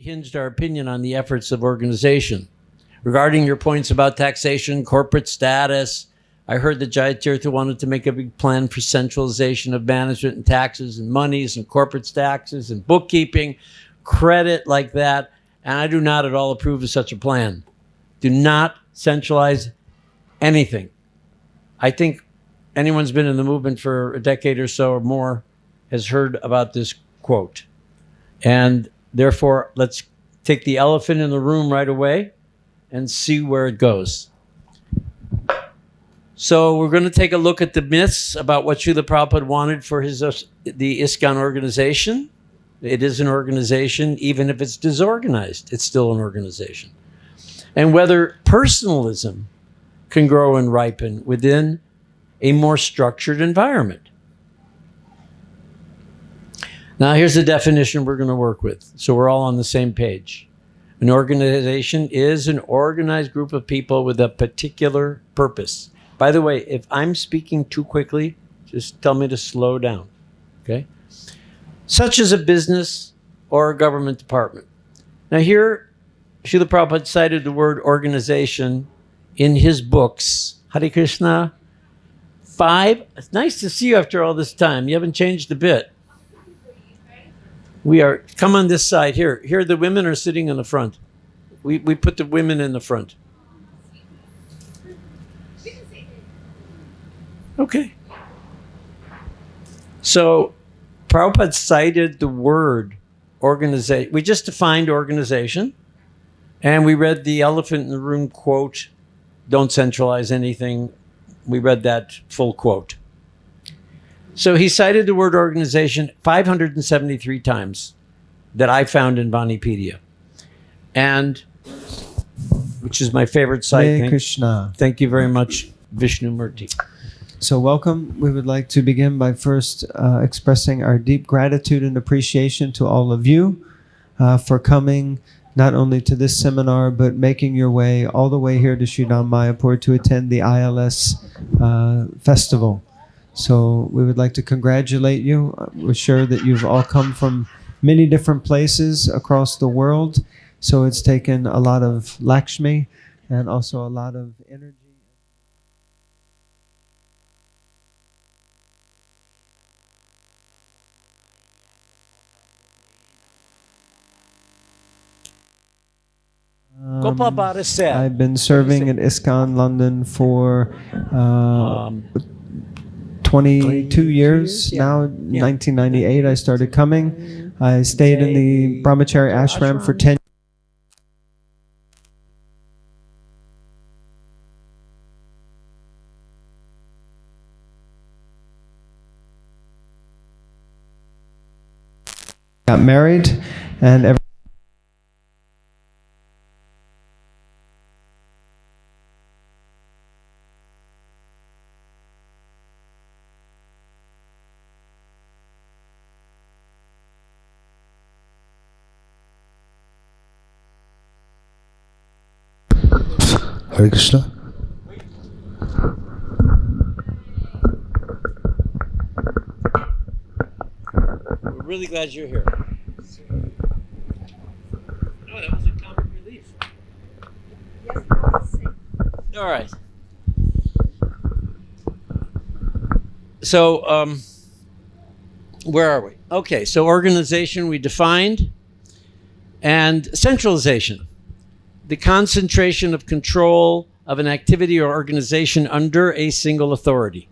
hinged our opinion on the efforts of organization. Regarding your points about taxation, corporate status, I heard that Jaya Tirtha wanted to make a big plan for centralization of management and taxes and monies and corporate taxes and bookkeeping, credit like that. And I do not at all approve of such a plan. Do not centralize anything. I think anyone's been in the movement for a decade or so or more has heard about this quote. And therefore, let's take the elephant in the room right away and see where it goes. So we're going to take a look at the myths about what Srila Prabhupada wanted for the ISKCON organization. It is an organization, even if it's disorganized, it's still an organization. And whether personalism can grow and ripen within a more structured environment. Now, here's the definition we're going to work with, so we're all on the same page. An organization is an organized group of people with a particular purpose. By the way, if I'm speaking too quickly, just tell me to slow down, okay? Such as a business or a government department. Now here, Srila Prabhupada cited the word organization in his books. Hare Krishna. 5. It's nice to see you after all this time. You haven't changed a bit. Come on this side here. Here the women are sitting in the front. We put the women in the front. Okay. So Prabhupada cited the word organization. We just defined organization, and we read the elephant in the room quote, don't centralize anything. We read that full quote. So he cited the word organization 573 times that I found in Vanipedia. And, which is my favorite site. Hare Krishna. Thank you very much, Vishnu Murti. So welcome. We would like to begin by first expressing our deep gratitude and appreciation to all of you for coming not only to this seminar, but making your way all the way here to Sri Dham Mayapur to attend the ILS festival. So we would like to congratulate you. We're sure that you've all come from many different places across the world. So it's taken a lot of Lakshmi and also a lot of energy. I've been serving at ISKCON London for 22 years now. 1998 I started coming. I stayed in the Brahmachari ashram for 10 years. Got married and Hare Krishna. We're really glad you're here. No, that was a comic relief. All right. So, where are we? Okay, so organization we defined, and centralization. The concentration of control of an activity or organization under a single authority.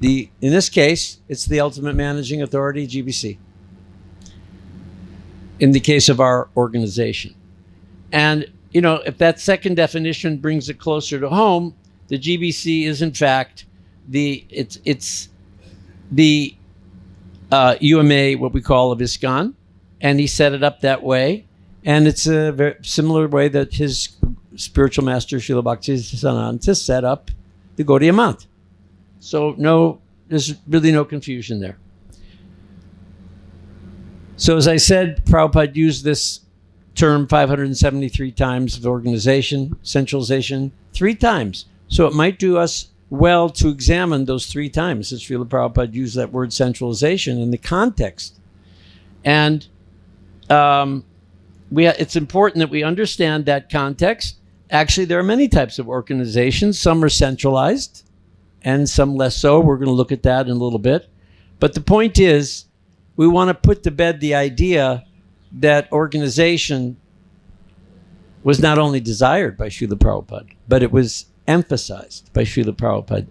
In this case, it's the ultimate managing authority, GBC. In the case of our organization. And, if that second definition brings it closer to home, the GBC is in fact it's the UMA, what we call of ISKCON, and he set it up that way. And it's a very similar way that his spiritual master, Srila Bhaktisiddhanta, set up the Gaudiya Math. So there's really no confusion there. So as I said, Prabhupada used this term 573 times of organization, centralization, 3 times. So it might do us well to examine those 3 times that Srila Prabhupada used that word centralization in the context. And it's important that we understand that context. Actually, there are many types of organizations. Some are centralized and some less so. We're going to look at that in a little bit. But the point is, we want to put to bed the idea that organization was not only desired by Srila Prabhupada, but it was emphasized by Srila Prabhupada.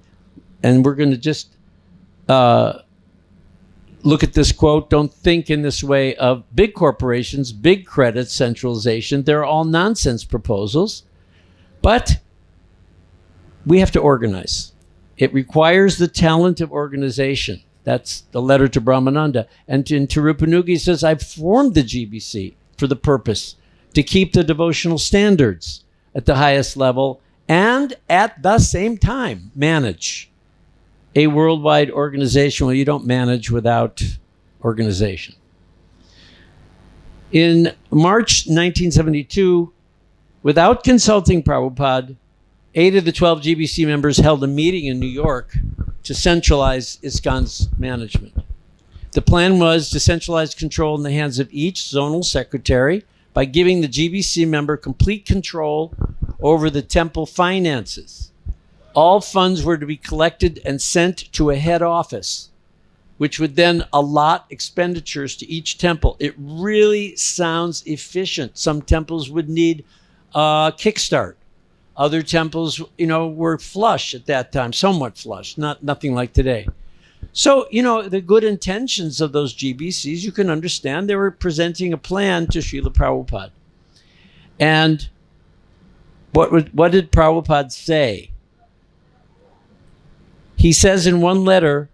And we're going to just look at this quote. Don't think in this way of big corporations, big credit, centralization. They're all nonsense proposals. But we have to organize. It requires the talent of organization. That's the letter to Brahmananda. And in Tirupanuga, he says, I've formed the GBC for the purpose to keep the devotional standards at the highest level and at the same time manage a worldwide organization. Well, you don't manage without organization. In March 1972, without consulting Prabhupada, 8 of the 12 GBC members held a meeting in New York to centralize ISKCON's management. The plan was to centralize control in the hands of each zonal secretary by giving the GBC member complete control over the temple finances. All funds were to be collected and sent to a head office, which would then allot expenditures to each temple. It really sounds efficient. Some temples would need a kickstart. Other temples, were flush at that time, somewhat flush, nothing like today. So, the good intentions of those GBCs, you can understand they were presenting a plan to Srila Prabhupada. And what did Prabhupada say? He says in one letter,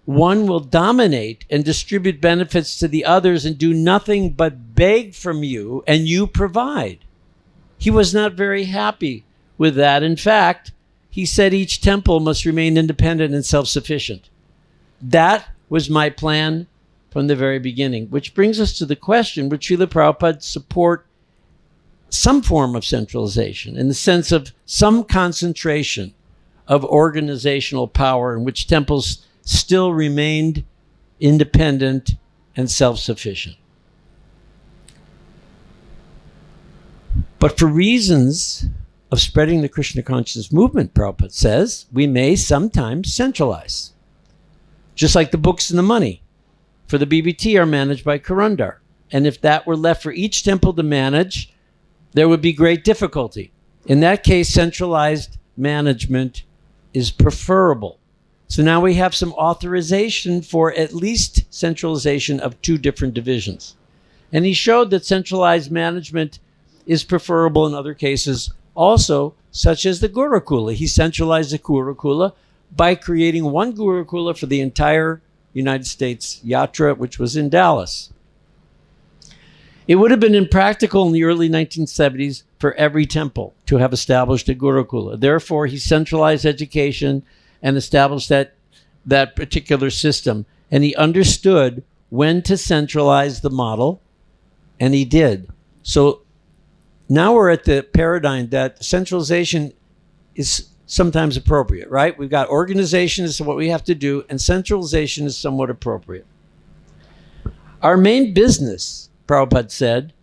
one will dominate and distribute benefits to the others and do nothing but beg from you, and you provide. He was not very happy with that. In fact, he said each temple must remain independent and self-sufficient. That was my plan from the very beginning, which brings us to the question, would Srila Prabhupada support some form of centralization in the sense of some concentration of organizational power in which temples still remained independent and self-sufficient? But for reasons of spreading the Krishna consciousness movement, Prabhupada says, we may sometimes centralize. Just like the books and the money for the BBT are managed by Karundar. And if that were left for each temple to manage, there would be great difficulty. In that case, centralized management is preferable. So now we have some authorization for at least centralization of 2 different divisions. And he showed that centralized management is preferable in other cases also, such as the Gurukula. He centralized the Gurukula by creating one Gurukula for the entire United States Yatra, which was in Dallas. It would have been impractical in the early 1970s for every temple to have established a Gurukula. Therefore, he centralized education and established that particular system. And he understood when to centralize the model, and he did. So now we're at the paradigm that centralization is sometimes appropriate, right? We've got organization is what we have to do, and centralization is somewhat appropriate. Our main business, Prabhupada said,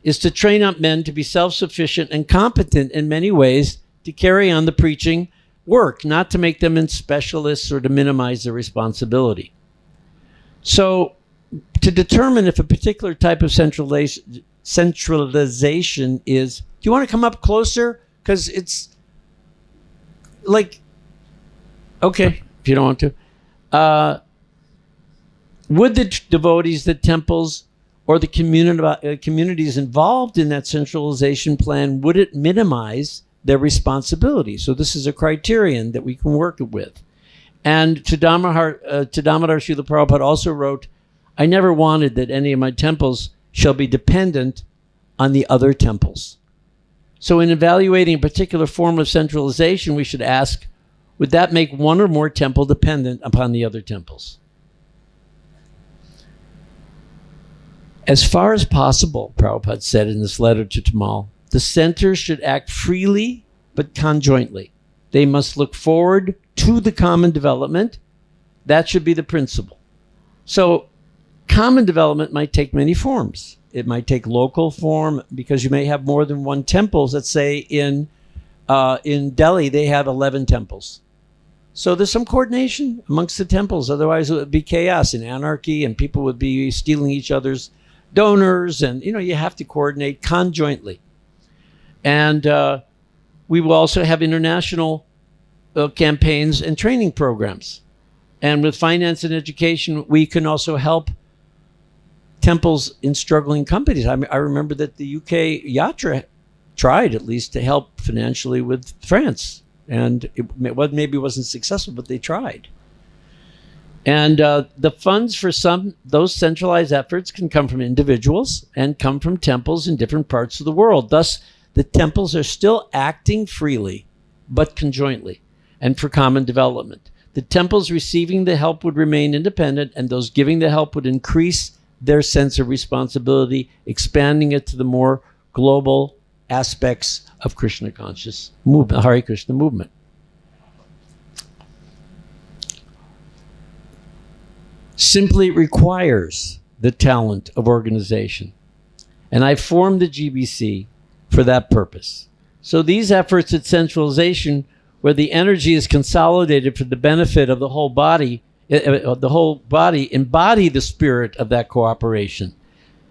is to train up men to be self-sufficient and competent in many ways to carry on the preaching work, not to make them in specialists or to minimize their responsibility. So to determine if a particular type of centralization is, do you want to come up closer? Because it's like, okay, if you don't want to. Would the devotees, the temples, or the communities involved in that centralization plan, would it minimize their responsibility? So this is a criterion that we can work with. And to Damodar Srila Prabhupada also wrote, I never wanted that any of my temples shall be dependent on the other temples. So in evaluating a particular form of centralization, we should ask, would that make one or more temple dependent upon the other temples? As far as possible, Prabhupada said in this letter to Tamal, the centers should act freely but conjointly. They must look forward to the common development. That should be the principle. So Common development might take many forms. It might take local form because you may have more than one temple. Let's say in Delhi, they have 11 temples. So there's some coordination amongst the temples. Otherwise, it would be chaos and anarchy, and people would be stealing each other's donors. And, you have to coordinate conjointly. And we will also have international campaigns and training programs. And with finance and education, we can also help temples in struggling companies. I remember that the UK Yatra tried at least to help financially with France. And it maybe wasn't successful, but they tried. And the funds for those centralized efforts can come from individuals and come from temples in different parts of the world. Thus, the temples are still acting freely, but conjointly, and for common development. The temples receiving the help would remain independent, and those giving the help would increase their sense of responsibility, expanding it to the more global aspects of Krishna conscious movement, Hare Krishna movement. Simply requires the talent of organization. And I formed the GBC for that purpose. So these efforts at centralization, where the energy is consolidated for the benefit of the whole body, embody the spirit of that cooperation,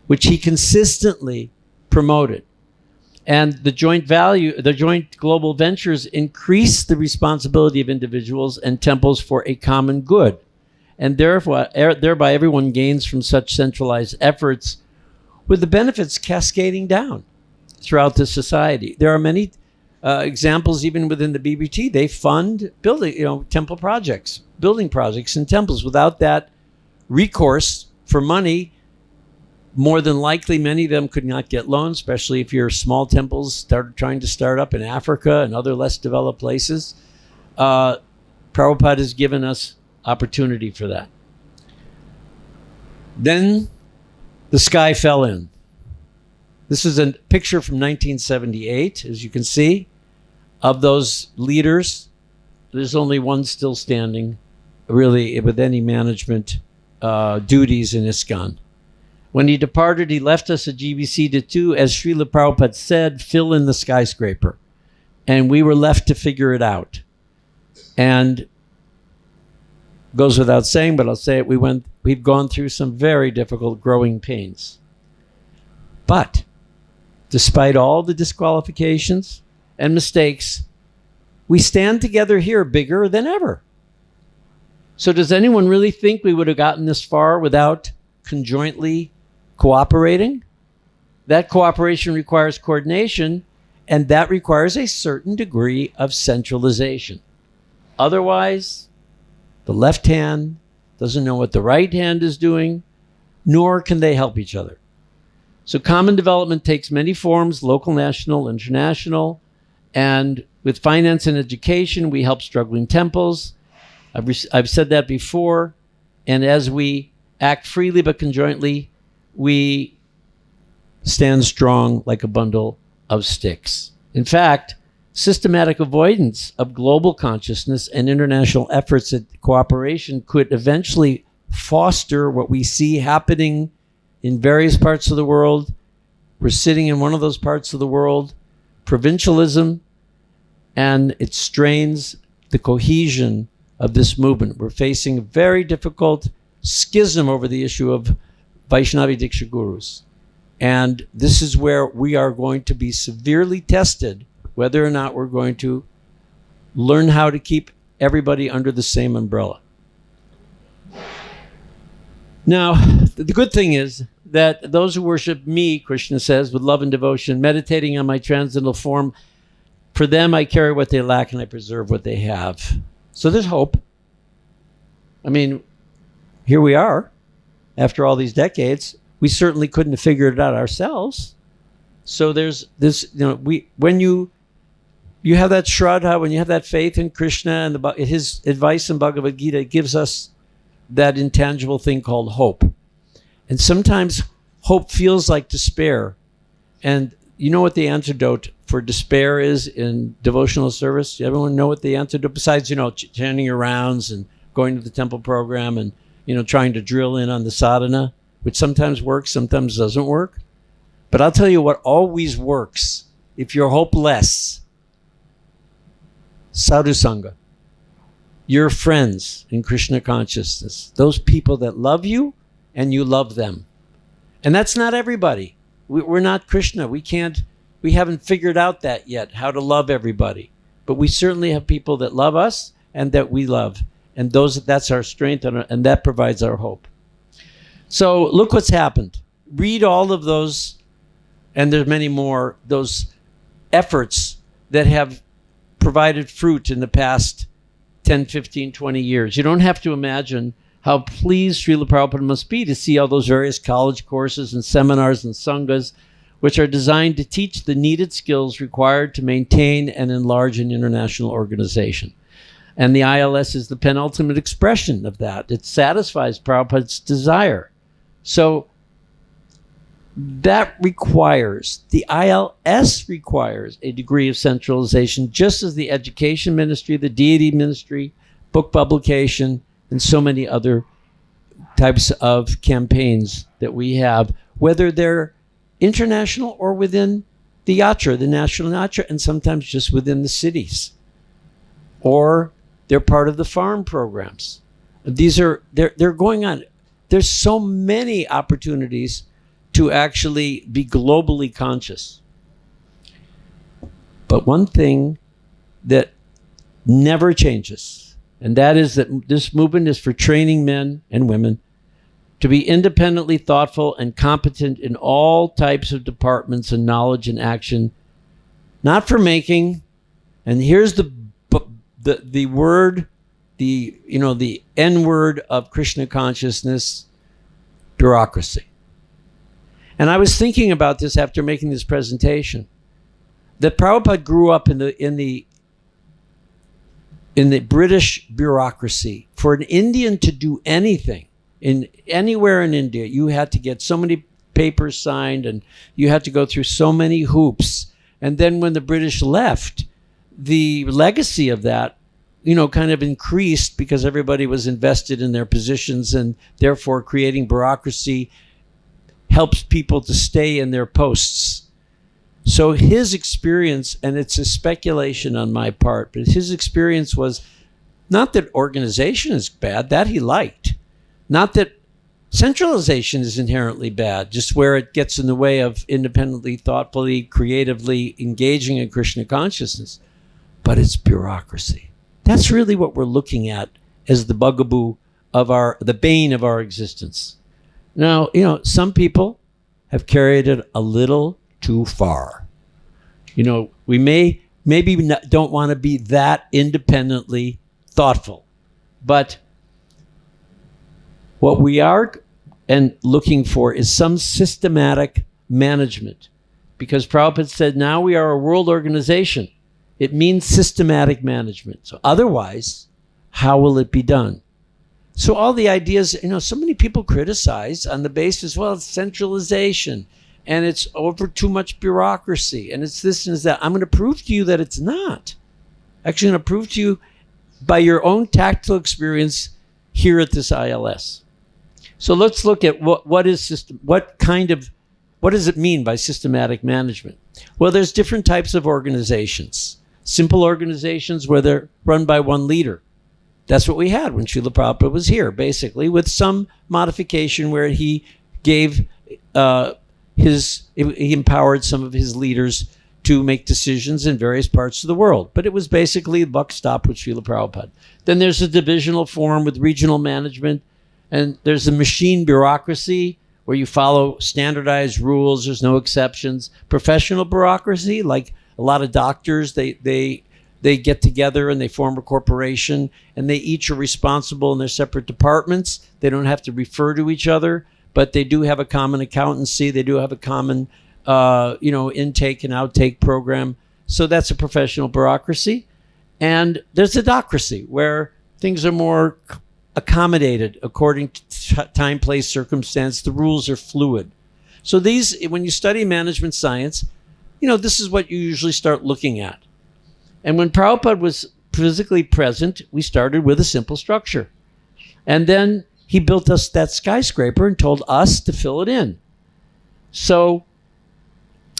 which he consistently promoted. And the joint global ventures increase the responsibility of individuals and temples for a common good. And thereby everyone gains from such centralized efforts, with the benefits cascading down throughout the society. There are many examples even within the BBT. They fund building, temple projects, building projects in temples. Without that recourse for money, more than likely many of them could not get loans, especially if your small temples trying to start up in Africa and other less developed places. Prabhupada has given us opportunity for that. Then the sky fell in. This is a picture from 1978, as you can see, of those leaders. There's only one still standing, really, with any management duties in ISKCON. When he departed, he left us a GBC to do, as Srila Prabhupada said, fill in the skyscraper. And we were left to figure it out. And goes without saying, but I'll say it, we've gone through some very difficult growing pains. But despite all the disqualifications and mistakes, we stand together here bigger than ever. So does anyone really think we would have gotten this far without conjointly cooperating? That cooperation requires coordination, and that requires a certain degree of centralization. Otherwise, the left hand doesn't know what the right hand is doing, nor can they help each other. So common development takes many forms, local, national, international, and with finance and education, we help struggling temples. I've said that before, and as we act freely but conjointly, we stand strong like a bundle of sticks. In fact, systematic avoidance of global consciousness and international efforts at cooperation could eventually foster what we see happening in various parts of the world. We're sitting in one of those parts of the world, provincialism, and it strains the cohesion of this movement. We're facing a very difficult schism over the issue of Vaishnavi Diksha Gurus. And this is where we are going to be severely tested, whether or not we're going to learn how to keep everybody under the same umbrella. Now, the good thing is that those who worship me, Krishna says, with love and devotion, meditating on my transcendental form, for them I carry what they lack and I preserve what they have. So there's hope. I mean, here we are, after all these decades. We certainly couldn't have figured it out ourselves. So there's this, when you have that Shraddha, when you have that faith in Krishna and his advice in Bhagavad Gita, it gives us that intangible thing called hope. And sometimes hope feels like despair. And you know what the antidote for despair is in devotional service? Everyone know what the antidote, besides, chanting your rounds and going to the temple program and, trying to drill in on the sadhana? which sometimes works, sometimes doesn't work. But I'll tell you what always works. If you're hopeless, Sadhu Sanga, your friends in Krishna consciousness, those people that love you and you love them. And that's not everybody. We're not Krishna. We haven't figured out that yet, how to love everybody. But we certainly have people that love us and that we love. And that's our strength, and that provides our hope. So look what's happened. Read all of those, and there's many more, those efforts that have provided fruit in the past 10, 15, 20 years. You don't have to imagine how pleased Srila Prabhupada must be to see all those various college courses and seminars and sanghas, which are designed to teach the needed skills required to maintain and enlarge an international organization. And the ILS is the penultimate expression of that. It satisfies Prabhupada's desire. So that requires, the ILS requires a degree of centralization, just as the education ministry, the deity ministry, book publication, and so many other types of campaigns that we have, whether they're international or within the yatra, the national yatra, and sometimes just within the cities. Or they're part of the farm programs. They're going on. There's so many opportunities to actually be globally conscious. But one thing that never changes, and that is that this movement is for training men and women to be independently thoughtful and competent in all types of departments and knowledge and action, not for making, and here's the word, the N word of Krishna consciousness, bureaucracy. And I was thinking about this after making this presentation, that Prabhupada grew up in the British bureaucracy. For an Indian to do anything anywhere in India, you had to get so many papers signed and you had to go through so many hoops. And then when the British left, the legacy of that, kind of increased because everybody was invested in their positions, and therefore creating bureaucracy helps people to stay in their posts. So his experience, and it's a speculation on my part, but his experience was not that organization is bad, that he liked. Not that centralization is inherently bad, just where it gets in the way of independently, thoughtfully, creatively engaging in Krishna consciousness. But it's bureaucracy. That's really what we're looking at as the bugaboo of the bane of our existence. Now, some people have carried it a little too far. We maybe don't want to be that independently thoughtful, but what we are and looking for is some systematic management, because Prabhupada said, now we are a world organization. It means systematic management. So otherwise, how will it be done? So all the ideas, so many people criticize on the basis, well, it's centralization and it's over too much bureaucracy and it's this and it's that. I'm going to prove to you that it's not. Actually, I'm going to prove to you by your own tactile experience here at this ILS. So let's look at what does it mean by systematic management? Well, there's different types of organizations. Simple organizations where they're run by one leader. That's what we had when Srila Prabhupada was here, basically, with some modification where he gave he empowered some of his leaders to make decisions in various parts of the world. But it was basically buck stop with Srila Prabhupada. Then there's a divisional form with regional management, and there's a machine bureaucracy where you follow standardized rules, there's no exceptions. Professional bureaucracy, like a lot of doctors, they get together and they form a corporation and they each are responsible in their separate departments. They don't have to refer to each other, but they do have a common accountancy. They do have a common, intake and outtake program. So that's a professional bureaucracy. And there's a docracy where things are more accommodated according to time, place, circumstance. The rules are fluid. So these, when you study management science, this is what you usually start looking at. And when Prabhupada was physically present, we started with a simple structure. And then he built us that skyscraper and told us to fill it in. So,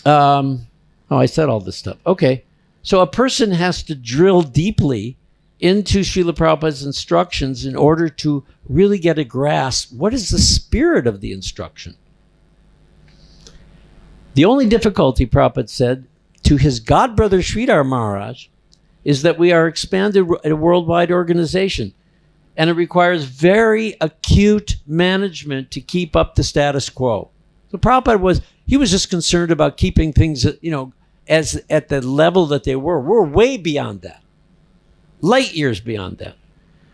I said all this stuff. Okay. So a person has to drill deeply into Srila Prabhupada's instructions in order to really get a grasp. What is the spirit of the instruction? The only difficulty, Prabhupada said, to his godbrother Sridhar Maharaj, is that we are expanded a worldwide organization, and it requires very acute management to keep up the status quo. So Prabhupada was just concerned about keeping things, as at the level that they were. We're way beyond that. Light years beyond that.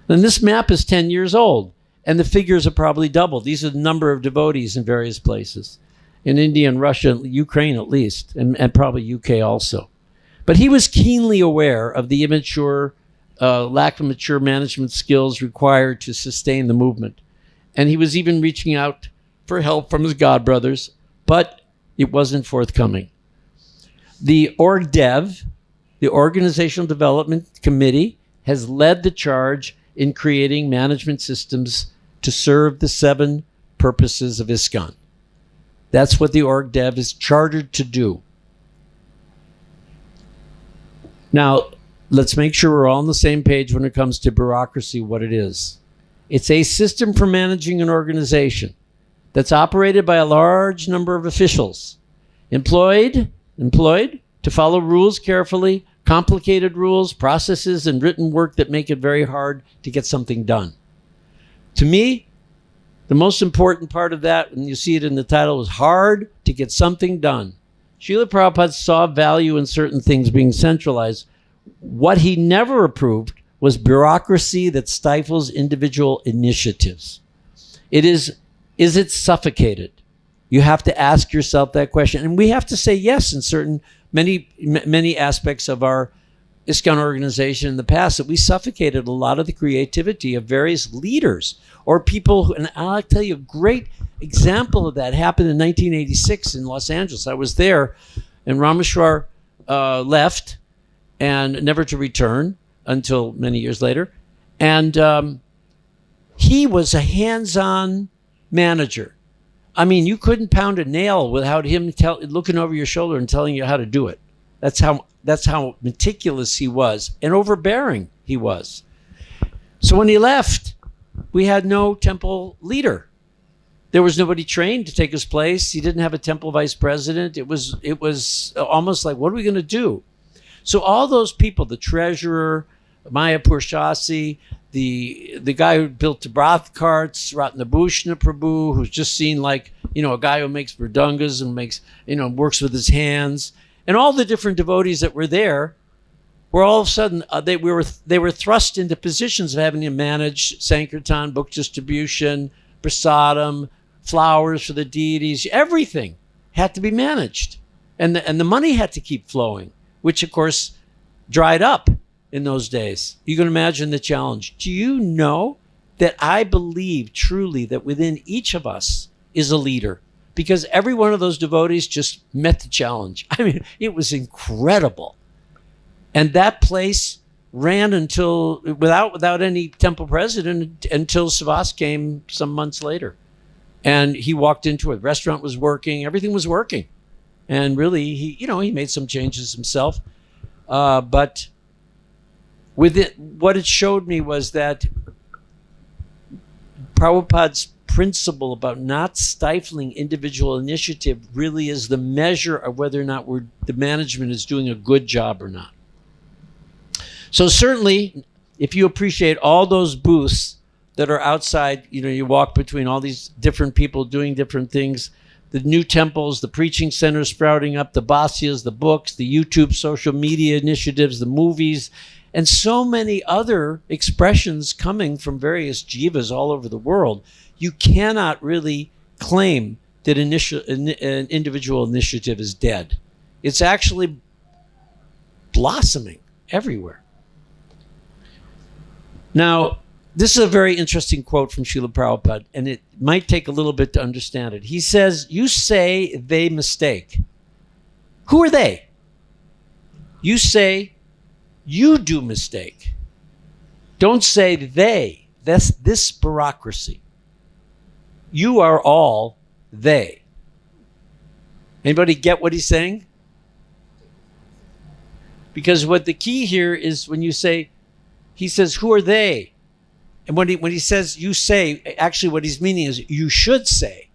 And this map is 10 years old, and the figures are probably doubled. These are the number of devotees in various places. In India and Russia, Ukraine at least, and probably UK also. But he was keenly aware of the immature, lack of mature management skills required to sustain the movement. And he was even reaching out for help from his godbrothers, but it wasn't forthcoming. The OrgDev, the Organizational Development Committee, has led the charge in creating management systems to serve the 7 purposes of ISKCON. That's what the OrgDev is chartered to do. Now, let's make sure we're all on the same page when it comes to bureaucracy, what it is. It's a system for managing an organization that's operated by a large number of officials, employed to follow rules carefully, complicated rules, processes, and written work that make it very hard to get something done. To me, the most important part of that, and you see it in the title, was hard to get something done. Srila Prabhupada saw value in certain things being centralized. What he never approved was bureaucracy that stifles individual initiatives. Is it suffocated? You have to ask yourself that question. And we have to say yes in many aspects of our ISKCON organization in the past, that we suffocated a lot of the creativity of various leaders or people who, and I'll tell you a great example of that happened in 1986 in Los Angeles. I was there, and Rameshwar left, and never to return until many years later. And he was a hands-on manager. I mean, you couldn't pound a nail without him looking over your shoulder and telling you how to do it. That's how meticulous he was and overbearing he was. So when he left, we had no temple leader. There was nobody trained to take his place. He didn't have a temple vice president. It was almost like, what are we going to do? So all those people, the treasurer, Mayapur Shasi, the guy who built the broth carts, Nrsimhananda Prabhu, who's just seen like, a guy who makes mridungas and works with his hands, and all the different devotees that were there were all of a sudden, they were thrust into positions of having to manage Sankirtan, book distribution, prasadam, flowers for the deities. Everything had to be managed. And the money had to keep flowing, which of course dried up in those days. You can imagine the challenge. Do you know that I believe truly that within each of us is a leader? Because every one of those devotees just met the challenge. I mean, it was incredible. And that place ran until, without any temple president, until Savas came some months later. And he walked into it. The restaurant was working. Everything was working. And really, he made some changes himself. But with it, what it showed me was that Prabhupada's principle about not stifling individual initiative really is the measure of whether or not the management is doing a good job or not. So certainly, if you appreciate all those booths that are outside, you walk between all these different people doing different things, the new temples, the preaching centers sprouting up, the bhasyas, the books, the YouTube social media initiatives, the movies, and so many other expressions coming from various jivas all over the world, you cannot really claim that an individual initiative is dead. It's actually blossoming everywhere. Now, this is a very interesting quote from Srila Prabhupada, and it might take a little bit to understand it. He says, you say they mistake. Who are they? You say you do mistake. Don't say they. That's this bureaucracy. You are all they. Anybody get what he's saying? Because what the key here is when you say, he says, who are they? And when he says you say, actually what he's meaning is you should say.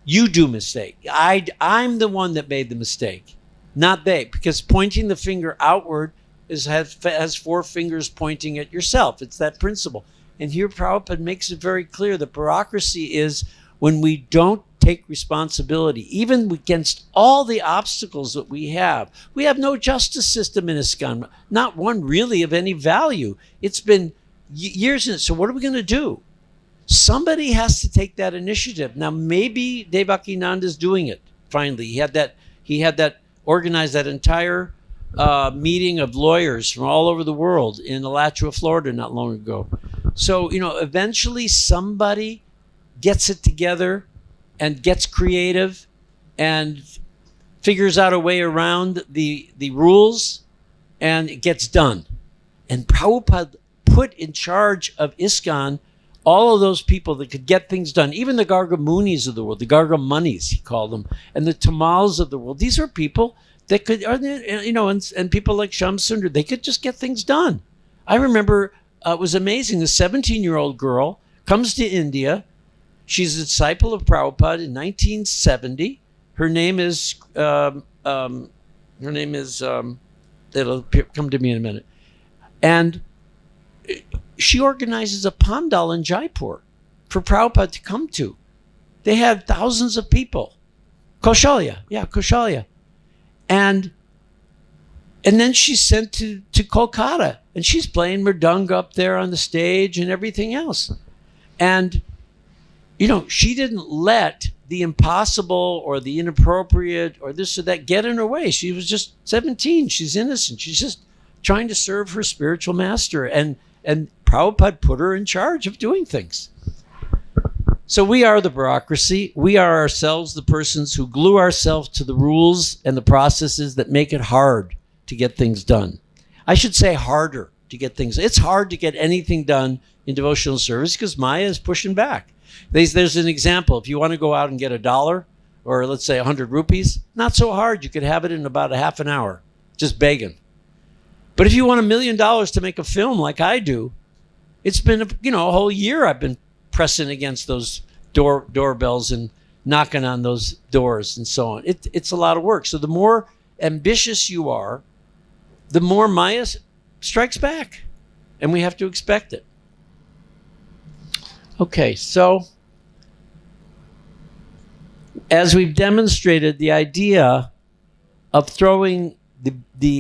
You do mistake. I'm the one that made the mistake, not they. Because pointing the finger outward has four fingers pointing at yourself. It's that principle. And here Prabhupada makes it very clear that bureaucracy is when we don't take responsibility, even against all the obstacles that we have. We have no justice system in ISKCON, not one really of any value. It's been years in it. So what are we going to do? Somebody has to take that initiative. Now, maybe Devakinanda is doing it. Finally, he had that organized that entire meeting of lawyers from all over the world in Alachua, Florida, not long ago. So, eventually somebody gets it together and gets creative and figures out a way around the rules, and it gets done. And Prabhupada put in charge of ISKCON all of those people that could get things done, even the Gargamunis of the world, the Gargamunis, he called them, and the Tamals of the world. These are people that could, and people like Shamsundar, they could just get things done. I remember it was amazing. A 17-year-old girl comes to India. She's a disciple of Prabhupada in 1970. Her name is, it'll come to me in a minute. And she organizes a pandal in Jaipur for Prabhupada to come to. They had thousands of people. Kaushalya. And then she's sent to Kolkata, and she's playing mridanga up there on the stage and everything else. And, she didn't let the impossible or the inappropriate or this or that get in her way. She was just 17. She's innocent. She's just trying to serve her spiritual master. And Prabhupada put her in charge of doing things. So we are the bureaucracy. We are ourselves the persons who glue ourselves to the rules and the processes that make it hard to get things done. I should say harder to get things. It's hard to get anything done in devotional service because Maya is pushing back. There's an example. If you want to go out and get $1 or let's say 100 rupees, not so hard. You could have it in about a half an hour, just begging. But if you want $1 million to make a film like I do, it's been a whole year I've been pressing against those doorbells and knocking on those doors and so on. It's a lot of work. So the more ambitious you are, the more Maya strikes back, and we have to expect it. Okay, so as we've demonstrated, the idea of throwing the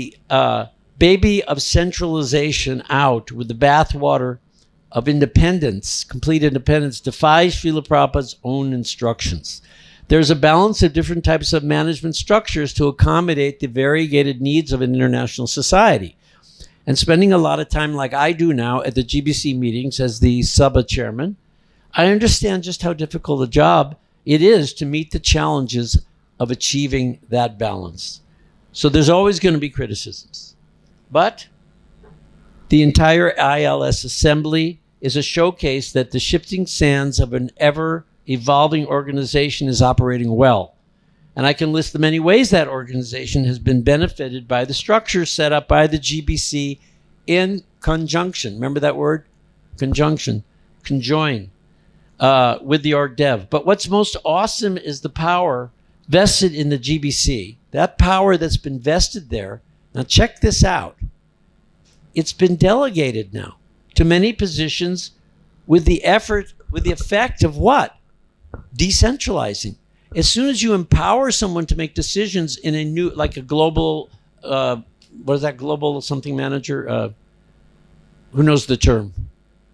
baby of centralization out with the bathwater of independence, complete independence, defies Srila Prabhupada's own instructions. There's a balance of different types of management structures to accommodate the variegated needs of an international society. And spending a lot of time like I do now at the GBC meetings as the Sabha chairman, I understand just how difficult a job it is to meet the challenges of achieving that balance. So there's always going to be criticisms. But the entire ILS assembly is a showcase that the shifting sands of an ever-evolving organization is operating well. And I can list the many ways that organization has been benefited by the structure set up by the GBC in conjunction. Remember that word? Conjunction. Conjoin with the org dev. But what's most awesome is the power vested in the GBC. That power that's been vested there. Now check this out. It's been delegated now to many positions with the effect of what? Decentralizing. As soon as you empower someone to make decisions in a new, like a global, global something manager? Who knows the term?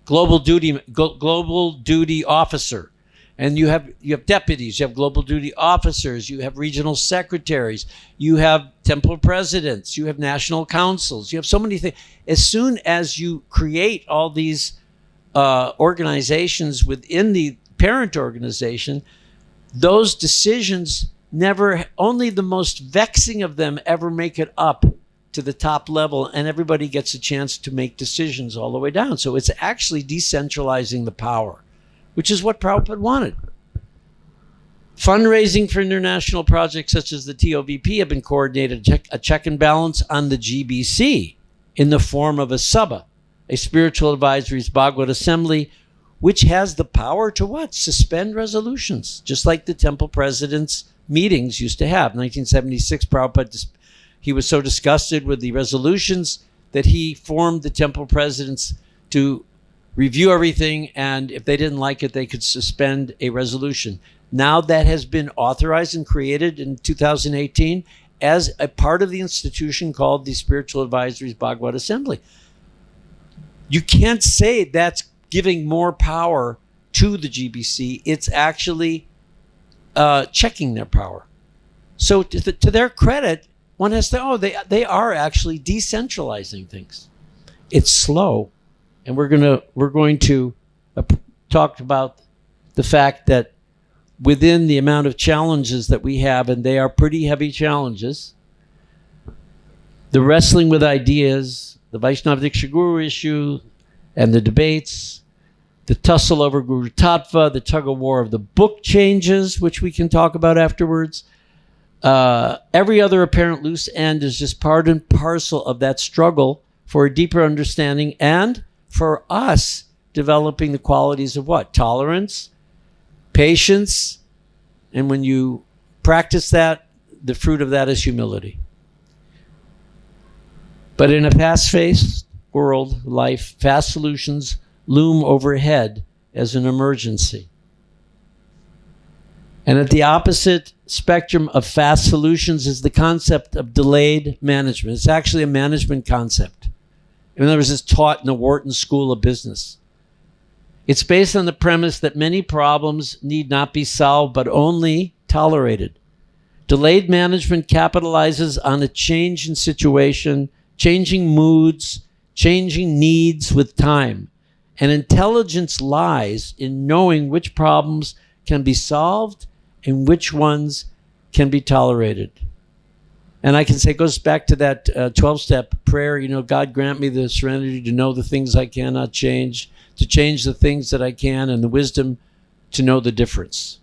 Global duty officer. And you have deputies, you have global duty officers, you have regional secretaries, you have temple presidents, you have national councils, you have so many things. As soon as you create all these organizations within the parent organization, those decisions only the most vexing of them ever make it up to the top level, and everybody gets a chance to make decisions all the way down. So it's actually decentralizing the power, which is what Prabhupada wanted. Fundraising for international projects such as the TOVP have been coordinated, a check and balance on the GBC in the form of a Sabha, a spiritual advisory's Bhagavad Assembly, which has the power to what? Suspend resolutions, just like the temple president's meetings used to have. 1976, Prabhupada, he was so disgusted with the resolutions that he formed the temple presidents to review everything, and if they didn't like it, they could suspend a resolution. Now that has been authorized and created in 2018 as a part of the institution called the Spiritual Advisories Bhagavad Assembly. You can't say that's giving more power to the GBC. It's actually checking their power. So to their credit, one has to, they are actually decentralizing things. It's slow, and we're going to talk about the fact that within the amount of challenges that we have, and they are pretty heavy challenges, the wrestling with ideas, the Vaishnava Diksha Guru issue, and the debates, the tussle over Guru Tattva, the tug-of-war of the book changes, which we can talk about afterwards. Every other apparent loose end is just part and parcel of that struggle for a deeper understanding and for us developing the qualities of what? Tolerance, patience, and when you practice that, the fruit of that is humility. But in a fast-paced world, life, fast solutions loom overhead as an emergency. And at the opposite spectrum of fast solutions is the concept of delayed management. It's actually a management concept. In other words, it's taught in the Wharton School of Business. It's based on the premise that many problems need not be solved, but only tolerated. Delayed management capitalizes on a change in situation, changing moods, changing needs with time. And intelligence lies in knowing which problems can be solved and which ones can be tolerated. And I can say it goes back to that 12-step prayer, God grant me the serenity to know the things I cannot change, to change the things that I can, and the wisdom to know the difference.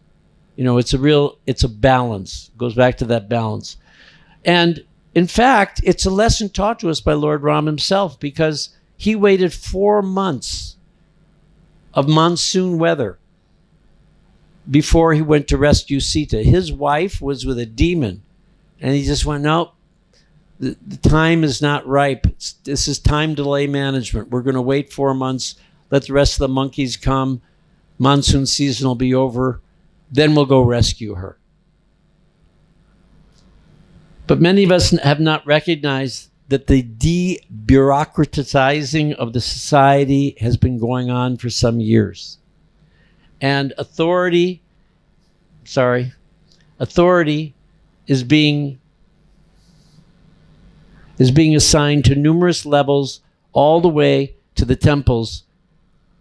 It's a balance. It goes back to that balance. And in fact, it's a lesson taught to us by Lord Ram himself, because he waited 4 months of monsoon weather before he went to rescue Sita. His wife was with a demon, and he just went, no, the time is not ripe. This is time delay management. We're going to wait 4 months, let the rest of the monkeys come, monsoon season will be over, then we'll go rescue her. But many of us have not recognized that the de-bureaucratizing of the society has been going on for some years. And authority is being assigned to numerous levels all the way to the temples,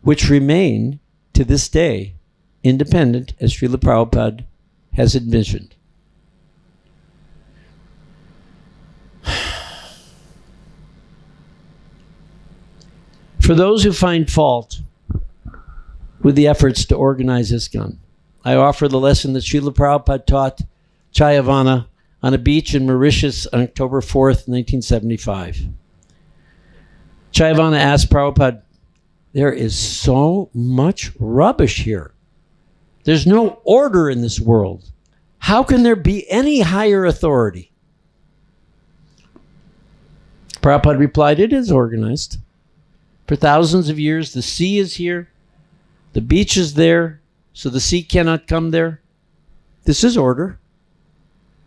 which remain to this day independent, as Srila Prabhupada has envisioned. For those who find fault with the efforts to organize ISKCON, I offer the lesson that Srila Prabhupada taught Chayavana on a beach in Mauritius on October 4th, 1975. Chayavana asked Prabhupada, there is so much rubbish here. There's no order in this world. How can there be any higher authority? Prabhupada replied, it is organized. For thousands of years, the sea is here. The beach is there, so the sea cannot come there. This is order.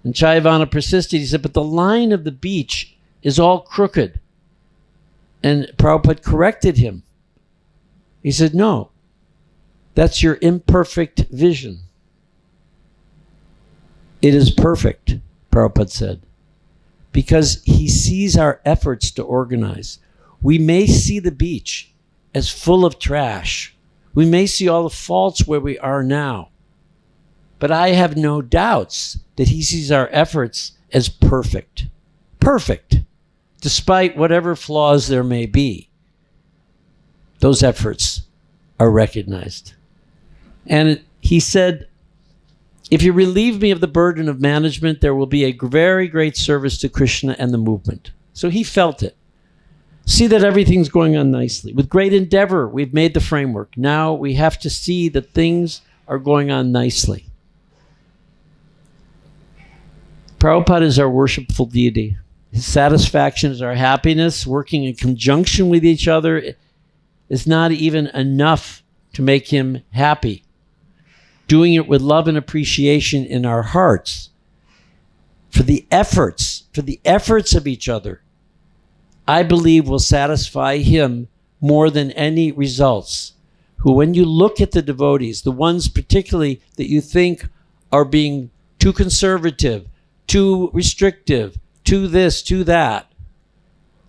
And Chayavana persisted. He said, but the line of the beach is all crooked. And Prabhupada corrected him. He said, no, that's your imperfect vision. It is perfect, Prabhupada said, because he sees our efforts to organize. We may see the beach as full of trash. We may see all the faults where we are now. But I have no doubts that he sees our efforts as perfect. Perfect. Despite whatever flaws there may be, those efforts are recognized. And he said, if you relieve me of the burden of management, there will be a very great service to Krishna and the movement. So he felt it. See that everything's going on nicely. With great endeavor, we've made the framework. Now we have to see that things are going on nicely. Prabhupada is our worshipful deity. His satisfaction is our happiness. Working in conjunction with each other is not even enough to make him happy. Doing it with love and appreciation in our hearts for the efforts of each other, I believe will satisfy him more than any results. Who, when you look at the devotees, the ones particularly that you think are being too conservative, too restrictive, too this, too that,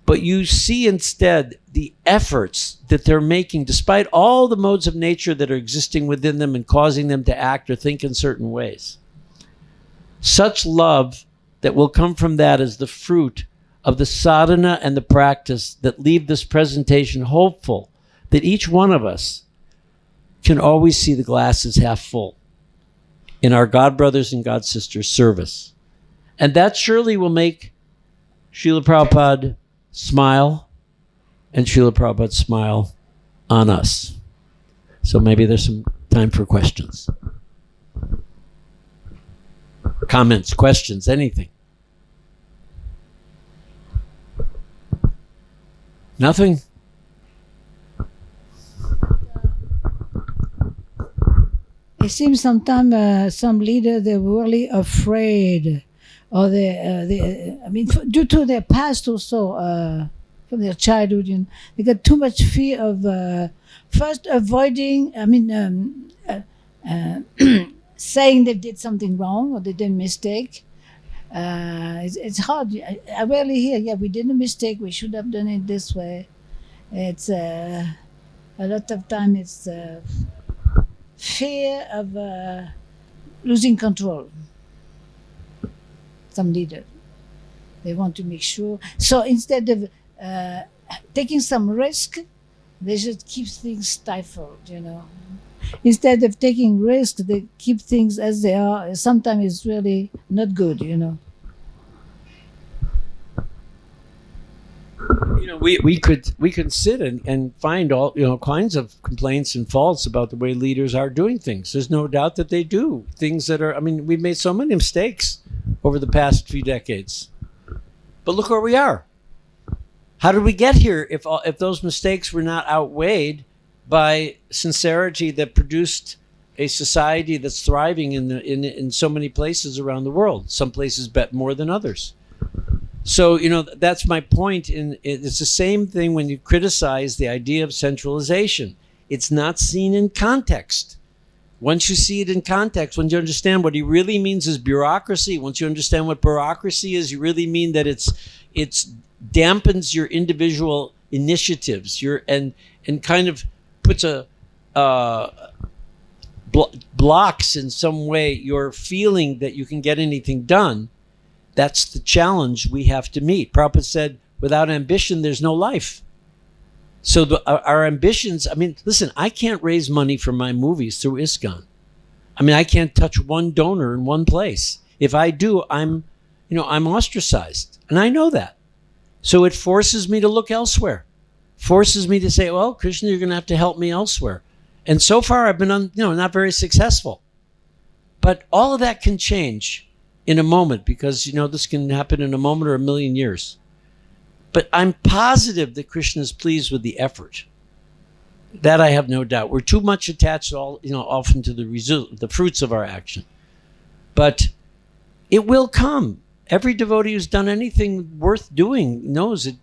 but you see instead the efforts that they're making despite all the modes of nature that are existing within them and causing them to act or think in certain ways. Such love that will come from that is the fruit of the sadhana and the practice that leave this presentation hopeful that each one of us can always see the glass as half full in our God brothers and God sisters service. And that surely will make Srila Prabhupada smile, and Srila Prabhupada smile on us. So maybe there's some time for questions. Comments, questions, anything. Nothing? It seems sometimes some leaders, they're really afraid, or due to their past also, from their childhood, they got too much fear of first avoiding, saying they did something wrong or they did a mistake. It's hard. I rarely hear, we did a mistake, we should have done it this way. It's a lot of time it's fear of losing control. Some leaders, they want to make sure. So instead of taking some risk, they should keep things stifled, Instead of taking risk, they keep things as they are. Sometimes it's really not good, We could sit and find all kinds of complaints and faults about the way leaders are doing things. There's no doubt that they do things that are. We've made so many mistakes over the past few decades, but look where we are. How did we get here if those mistakes were not outweighed by sincerity that produced a society that's thriving in so many places around the world? Some places bet more than others. So, that's my point. It's the same thing when you criticize the idea of centralization. It's not seen in context. Once you see it in context, when you understand what he really means is bureaucracy, once you understand what bureaucracy is, you really mean that it's dampens your individual initiatives, and kind of puts blocks in some way your feeling that you can get anything done. That's the challenge we have to meet. Prabhupada said, without ambition, there's no life. So our ambitions, listen, I can't raise money for my movies through ISKCON. I can't touch one donor in one place. If I do, I'm ostracized. And I know that. So it forces me to look elsewhere. Forces me to say, well, Krishna, you're going to have to help me elsewhere. And so far I've been not very successful. But all of that can change in a moment, because this can happen in a moment or a million years. But I'm positive that Krishna is pleased with the effort. That I have no doubt. We're too much attached often to the fruits of our action. But it will come. Every devotee who's done anything worth doing knows it.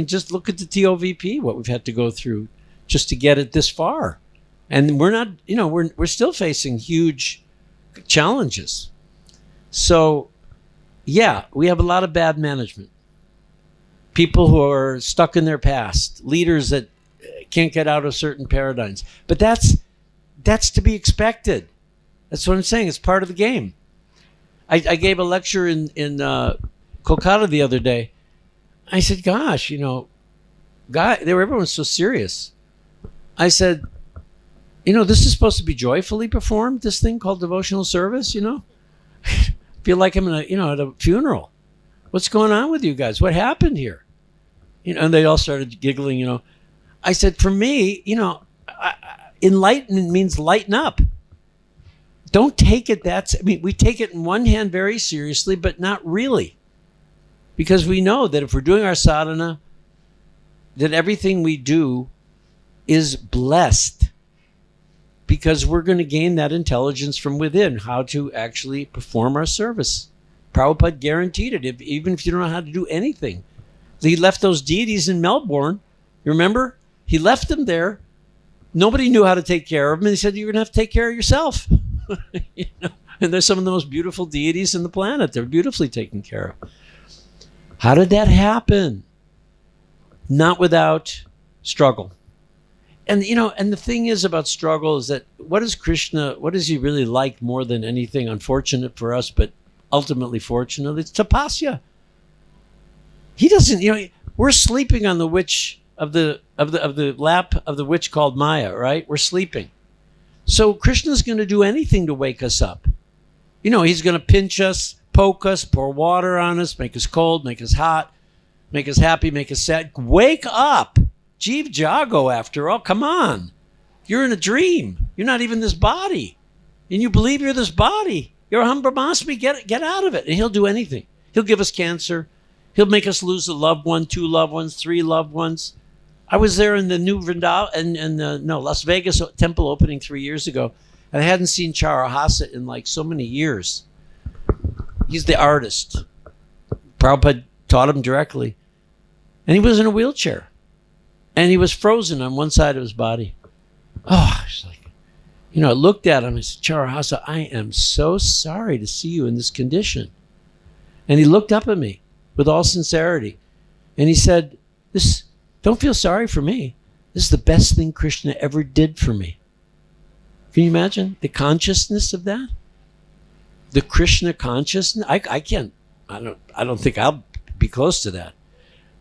Just look at the TOVP, what we've had to go through just to get it this far. And we're not, we're still facing huge challenges. So, we have a lot of bad management. People who are stuck in their past, leaders that can't get out of certain paradigms. But that's to be expected. That's what I'm saying. It's part of the game. I gave a lecture in Kolkata the other day. I said, gosh, everyone's so serious. I said, This is supposed to be joyfully performed, this thing called devotional service, Feel like I'm at a funeral. What's going on with you guys? What happened here? And they all started giggling, I said, for me, enlightenment means lighten up. Don't take it we take it in one hand very seriously, but not really. Because we know that if we're doing our sadhana, that everything we do is blessed. Because we're going to gain that intelligence from within, how to actually perform our service. Prabhupada guaranteed it, even if you don't know how to do anything. He left those deities in Melbourne. You remember? He left them there. Nobody knew how to take care of them. And he said, you're going to have to take care of yourself. And they're some of the most beautiful deities in the planet. They're beautifully taken care of. How did that happen? Not without struggle. And and the thing is about struggle is that what does he really like more than anything? Unfortunate for us, but ultimately fortunate, it's tapasya. He doesn't, we're sleeping on the witch of the lap of the witch called Maya, right? We're sleeping. So Krishna's going to do anything to wake us up. He's going to pinch us, poke us, pour water on us, make us cold, make us hot, make us happy, make us sad. Wake up. Jeev Jago, after all. Come on. You're in a dream. You're not even this body. And you believe you're this body. You're a Hum Brahmasmi. Get out of it. And he'll do anything. He'll give us cancer. He'll make us lose a loved one, 2 loved ones, 3 loved ones. I was there in the new Las Vegas temple opening 3 years ago. And I hadn't seen Charahasa in like so many years. He's the artist. Prabhupada taught him directly. And he was in a wheelchair. And he was frozen on one side of his body. Oh, it's like, I looked at him and said, Charahasa, I am so sorry to see you in this condition. And he looked up at me with all sincerity. And he said, don't feel sorry for me. This is the best thing Krishna ever did for me. Can you imagine the consciousness of that? The Krishna consciousness? I don't think I'll be close to that.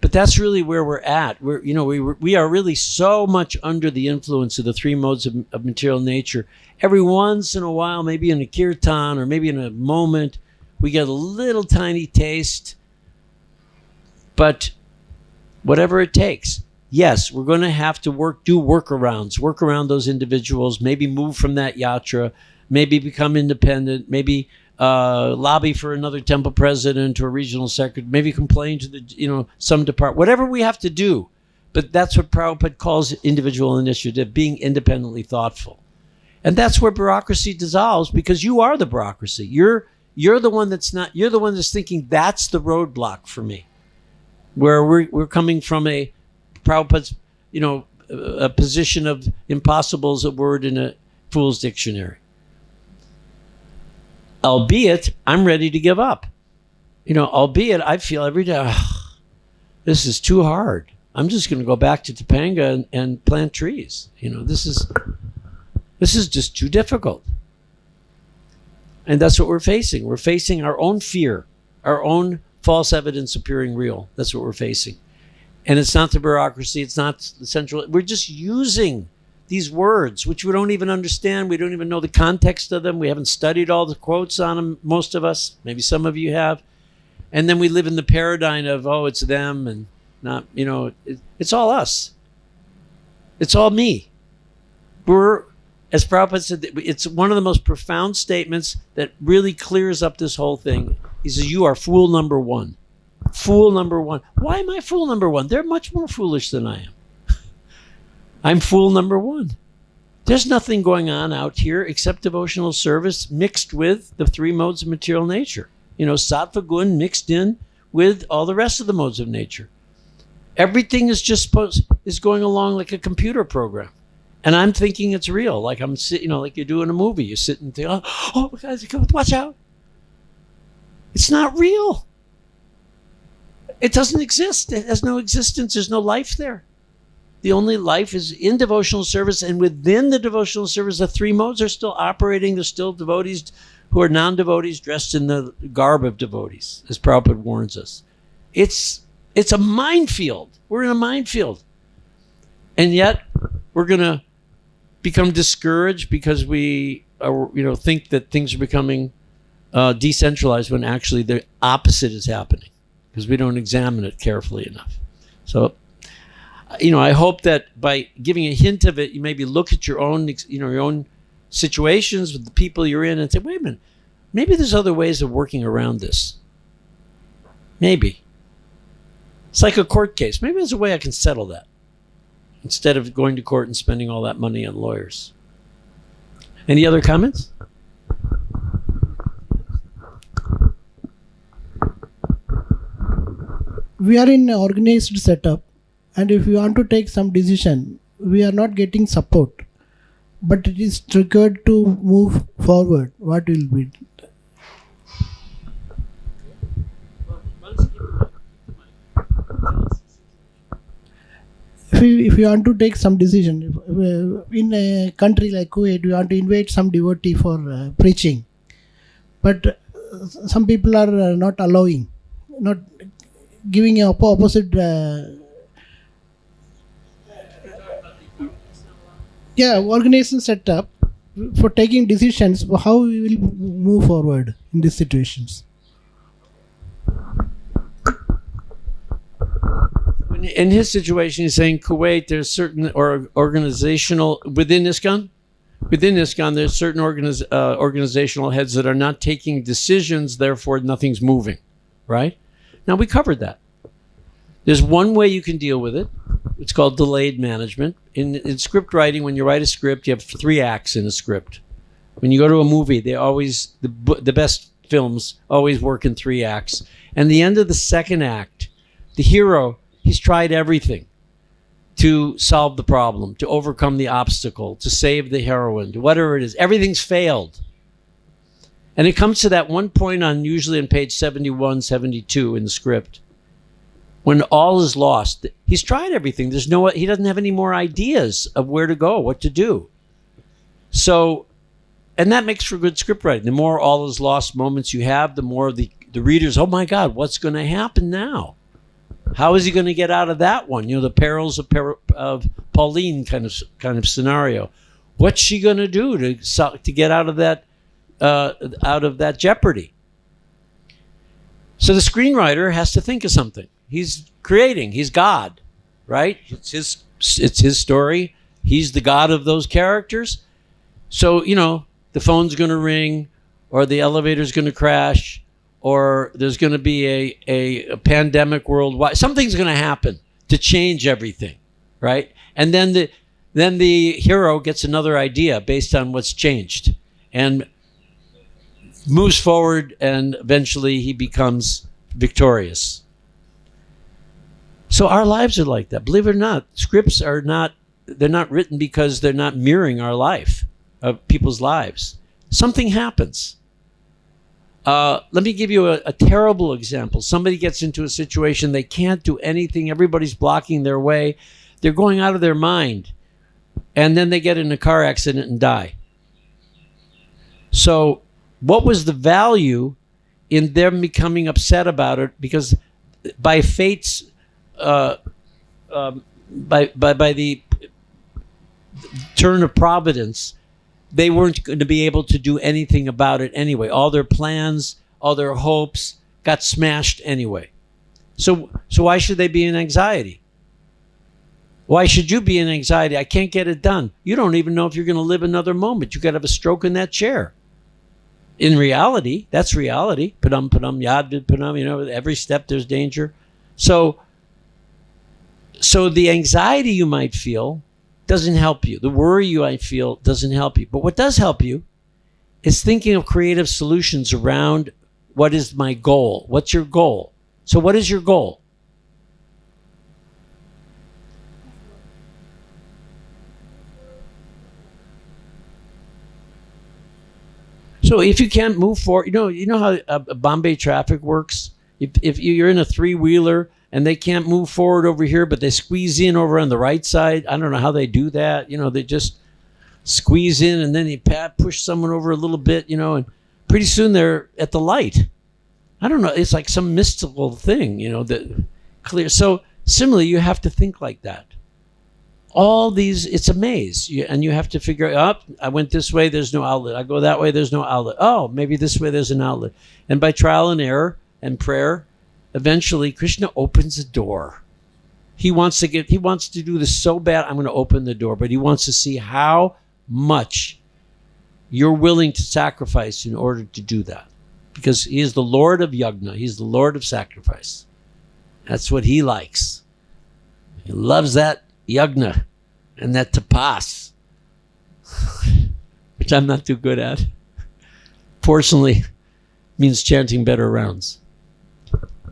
But that's really where we're at. We are really so much under the influence of the 3 modes of material nature. Every once in a while, maybe in a kirtan or maybe in a moment, we get a little tiny taste. But whatever it takes. Yes, we're going to have to work around those individuals, maybe move from that yatra, maybe become independent, maybe lobby for another temple president or regional secretary, maybe complain to the some department, whatever we have to do. But that's what Prabhupada calls individual initiative, being independently thoughtful. And that's where bureaucracy dissolves, because you are the bureaucracy. You're the one that's thinking that's the roadblock for me. Where we're coming from Prabhupada's a position of impossible is a word in a fool's dictionary. Albeit, I'm ready to give up. Albeit, I feel every day, this is too hard. I'm just going to go back to Topanga and plant trees. This is just too difficult. And that's what we're facing. We're facing our own fear, our own false evidence appearing real. That's what we're facing. And it's not the bureaucracy. It's not the central. We're just using these words, which we don't even understand. We don't even know the context of them. We haven't studied all the quotes on them, most of us. Maybe some of you have. And then we live in the paradigm of, it's them and not, it's all us. It's all me. As Prabhupada said, it's one of the most profound statements that really clears up this whole thing. He says, you are fool number 1. Fool number 1. Why am I fool number 1? They're much more foolish than I am. I'm fool number 1. There's nothing going on out here except devotional service mixed with the 3 modes of material nature. Sattva gun mixed in with all the rest of the modes of nature. Everything is going along like a computer program. And I'm thinking it's real, like I'm sitting, like you do in a movie. You sit and think, oh guys, watch out. It's not real. It doesn't exist. It has no existence. There's no life there. The only life is in devotional service, and within the devotional service, the 3 modes are still operating. There's still devotees who are non-devotees dressed in the garb of devotees, as Prabhupada warns us. It's a minefield. We're in a minefield. And yet, we're going to become discouraged because we think that things are becoming decentralized when actually the opposite is happening because we don't examine it carefully enough. So, I hope that by giving a hint of it, you maybe look at your own, your own situations with the people you're in and say, wait a minute, maybe there's other ways of working around this. Maybe. It's like a court case. Maybe there's a way I can settle that instead of going to court and spending all that money on lawyers. Any other comments? We are in an organized setup, and if we want to take some decision, we are not getting support, but it is triggered to move forward. What will be? If you want to take some decision, in a country like Kuwait, we want to invite some devotee for preaching, but some people are not allowing, not giving a opposite. Organization setup for taking decisions. How we will move forward in these situations? In his situation, he's saying Kuwait, there's certain organizational within ISKCON. Within ISKCON, there's certain organizational heads that are not taking decisions. Therefore, nothing's moving. Right? Now we covered that. There's one way you can deal with it. It's called delayed management. In script writing, when you write a script, you have 3 acts in a script. When you go to a movie, they always the best films always work in 3 acts. And the end of the second act, the hero, he's tried everything to solve the problem, to overcome the obstacle, to save the heroine, to whatever it is. Everything's failed. And it comes to that one point usually on page 71, 72 in the script, when all is lost. He's tried everything. He doesn't have any more ideas of where to go, what to do. So, and that makes for good script writing. The more all is lost moments you have, the more the readers, oh my God, what's going to happen now? How is he going to get out of that one? The perils of Pauline kind of scenario. What's she going to do to get out of that jeopardy? So the screenwriter has to think of something. He's creating. He's God, right? It's his story. He's the God of those characters. So the phone's going to ring, or the elevator's going to crash, or there's going to be a pandemic worldwide. Something's going to happen to change everything, right? And then the hero gets another idea based on what's changed and moves forward, and eventually he becomes victorious. So our lives are like that. Believe it or not, scripts they're not written because they're not mirroring our life, of people's lives. Something happens. Let me give you a terrible example. Somebody gets into a situation, they can't do anything, everybody's blocking their way, they're going out of their mind, and then they get in a car accident and die. So what was the value in them becoming upset about it? Because by fate's by the turn of providence, they weren't going to be able to do anything about it anyway. All their plans, all their hopes got smashed anyway. So why should they be in anxiety? Why should you be in anxiety? I can't get it done. You don't even know if you're going to live another moment. You could have a stroke in that chair. In reality, that's reality. Padam, padam, yad, padam, every step there's danger. So the anxiety you might feel doesn't help you. The worry you might feel doesn't help you. But what does help you is thinking of creative solutions around what is my goal? What's your goal? So what is your goal? So if you can't move forward, you know how Bombay traffic works? If you're in a 3-wheeler and they can't move forward over here, but they squeeze in over on the right side. I don't know how they do that. They just squeeze in and then you push someone over a little bit, and pretty soon they're at the light. I don't know. It's like some mystical thing, that clear. So similarly, you have to think like that. all these, it's a maze. And you have to figure out, I went this way, there's no outlet. I go that way, there's no outlet. Oh, maybe this way, there's an outlet. And by trial and error and prayer, eventually Krishna opens a door. He wants to do this so bad, I'm going to open the door. But he wants to see how much you're willing to sacrifice in order to do that. Because he is the Lord of Yajna. He's the Lord of sacrifice. That's what he likes. He loves that Yajna and that tapas, which I'm not too good at. Fortunately, means chanting better rounds.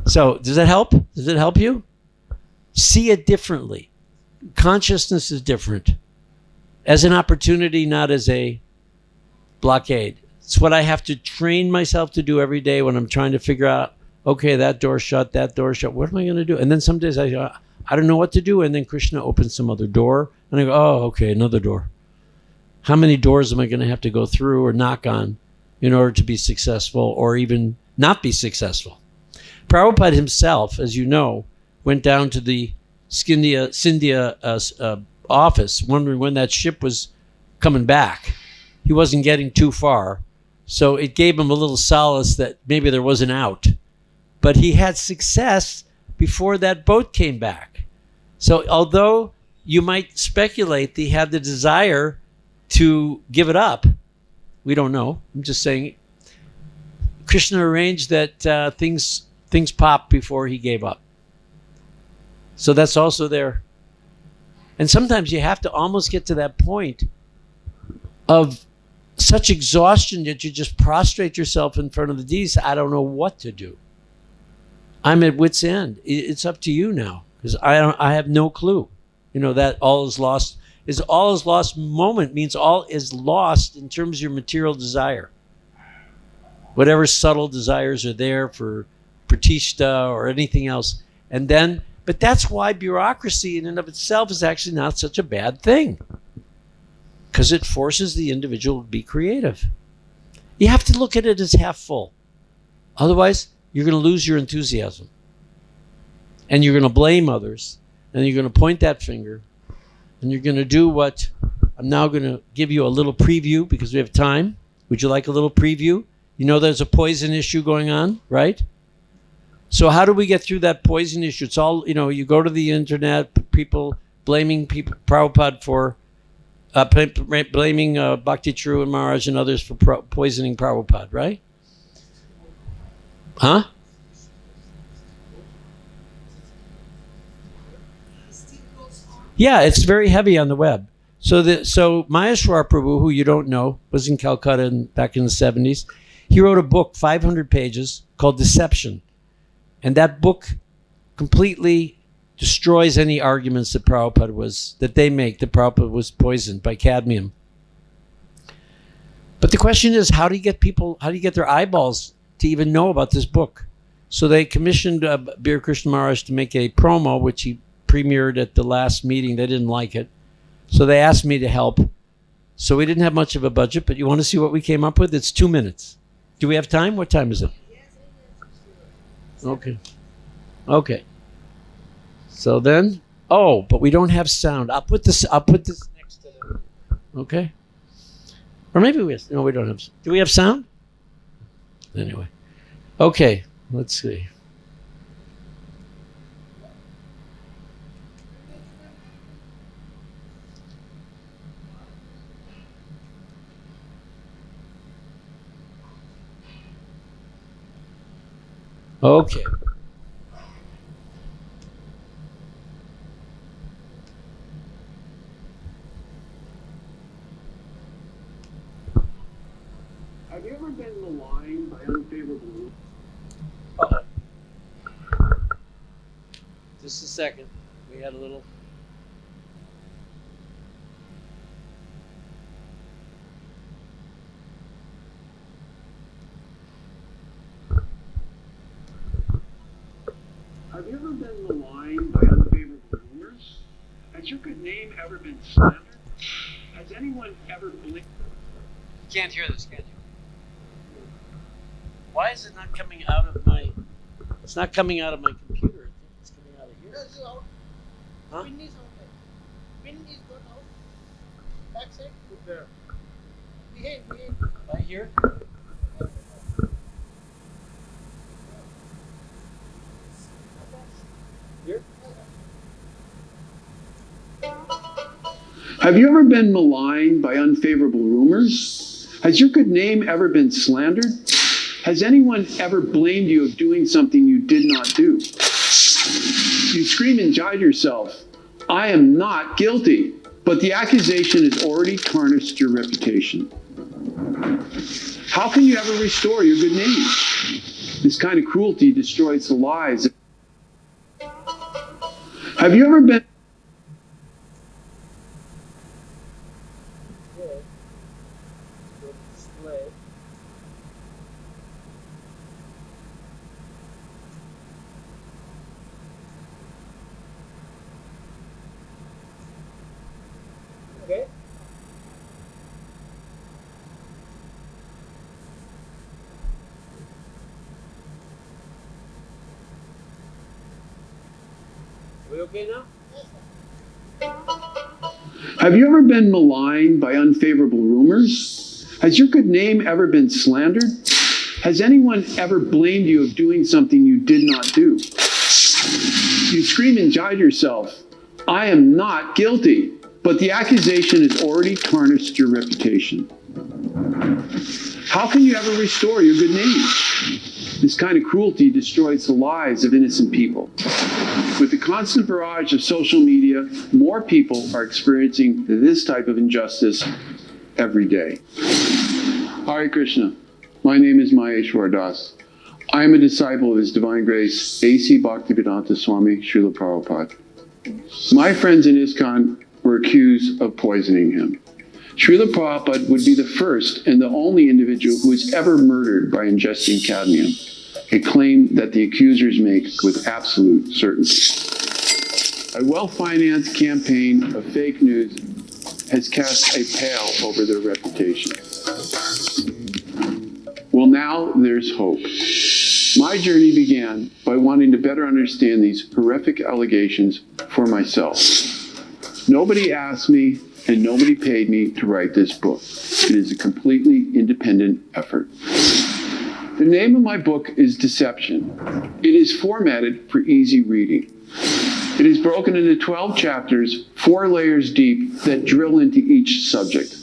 So, does that help? Does it help you? See it differently. Consciousness is different. As an opportunity, not as a blockade. It's what I have to train myself to do every day when I'm trying to figure out, okay, that door shut. What am I going to do? And then some days I don't know what to do. And then Krishna opens some other door. And I go, oh, okay, another door. How many doors am I going to have to go through or knock on in order to be successful or even not be successful? Prabhupada himself, as you know, went down to the Scindia office wondering when that ship was coming back. He wasn't getting too far. So it gave him a little solace that maybe there was an out. But he had success before that boat came back. So although you might speculate that he had the desire to give it up, we don't know. I'm just saying Krishna arranged that things popped before he gave up. So that's also there. And sometimes you have to almost get to that point of such exhaustion that you just prostrate yourself in front of the deities. I don't know what to do. I'm at wit's end. It's up to you now, because I have no clue. You know, that all is lost moment means all is lost in terms of your material desire. Whatever subtle desires are there for pratishta or anything else. And then, but that's why bureaucracy in and of itself is actually not such a bad thing, because it forces the individual to be creative. You have to look at it as half full. Otherwise, you're going to lose your enthusiasm. And you're going to blame others. And you're going to point that finger. And you're going to do what I'm now going to give you a little preview because we have time. Would you like a little preview? You know there's a poison issue going on, right? So how do we get through that poison issue? It's all, you know, you go to the internet, people blaming Prabhupada for blaming Bhakti True and Maharaj and others for poisoning Prabhupada, right? Huh? Yeah, it's very heavy on the web. So Mayapur Prabhu, who you don't know, was in Calcutta back in the 70s. He wrote a book, 500 pages, called Deception. And that book completely destroys any arguments that they make that Prabhupada was poisoned by cadmium. But the question is, how do you get their eyeballs to even know about this book? So they commissioned Bir Krishna Maharaj to make a promo, which he premiered at the last meeting. They didn't like it. So they asked me to help. So we didn't have much of a budget, but you want to see what we came up with? It's 2 minutes. Do we have time? What time is it? Okay. So then, but we don't have sound. I'll put this next to them. Okay. Or maybe we don't have. Do we have sound? Anyway. Okay. Let's see. Okay. Have you ever been maligned by unfavorable? Just a second. We had a little. Have you ever been maligned by unfavorable rumors? Has your good name ever been slandered? Has anyone ever believed? You can't hear this, can you? Why is it not coming out of my? It's not coming out of my computer. It's coming out of here. Huh? Pin is gone out. Back side. There. Behind. Right here. Here. Have you ever been maligned by unfavorable rumors? Has your good name ever been slandered? Has anyone ever blamed you of doing something you did not do? You scream inside yourself, I am not guilty, but the accusation has already tarnished your reputation. How can you ever restore your good name? This kind of cruelty destroys the lives. Have you ever been Okay. We okay now? Have you ever been maligned by unfavorable rumors? Has your good name ever been slandered? Has anyone ever blamed you of doing something you did not do? You scream inside yourself, I am not guilty, but the accusation has already tarnished your reputation. How can you ever restore your good name? This kind of cruelty destroys the lives of innocent people. With the constant barrage of social media, more people are experiencing this type of injustice every day. Hare Krishna. My name is Mayeshwar Das. I am a disciple of His Divine Grace, A.C. Bhaktivedanta Swami Srila Prabhupada. My friends in ISKCON were accused of poisoning him. Srila Prabhupada would be the first and the only individual who was ever murdered by ingesting cadmium, a claim that the accusers make with absolute certainty. A well-financed campaign of fake news has cast a pall over their reputation. Well, now there's hope. My journey began by wanting to better understand these horrific allegations for myself. Nobody asked me and nobody paid me to write this book. It is a completely independent effort. The name of my book is Deception. It is formatted for easy reading. It is broken into 12 chapters, 4 layers deep, that drill into each subject.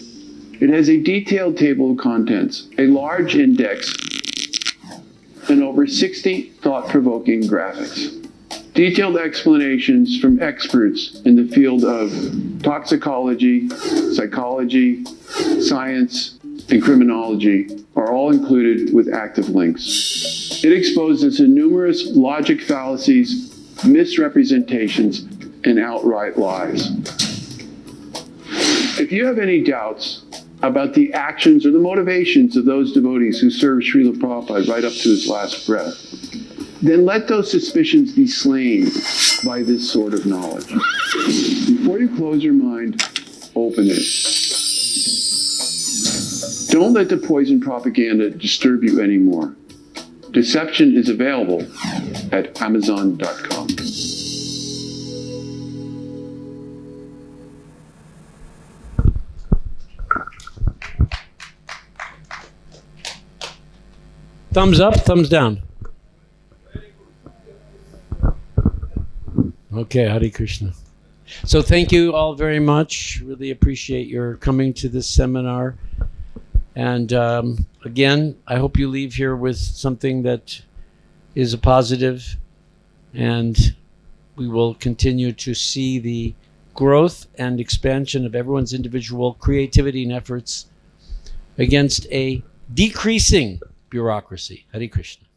It has a detailed table of contents, a large index, and over 60 thought-provoking graphics. Detailed explanations from experts in the field of toxicology, psychology, science, and criminology are all included with active links. It exposes to numerous logic fallacies, misrepresentations, and outright lies. If you have any doubts about the actions or the motivations of those devotees who served Srila Prabhupada right up to his last breath, then let those suspicions be slain by this sort of knowledge. Before you close your mind, open it. Don't let the poison propaganda disturb you anymore. Deception is available at Amazon.com. Thumbs up, thumbs down. Okay, Hare Krishna. So thank you all very much. Really appreciate your coming to this seminar. And again, I hope you leave here with something that is a positive, and we will continue to see the growth and expansion of everyone's individual creativity and efforts against a decreasing bureaucracy. Hare Krishna.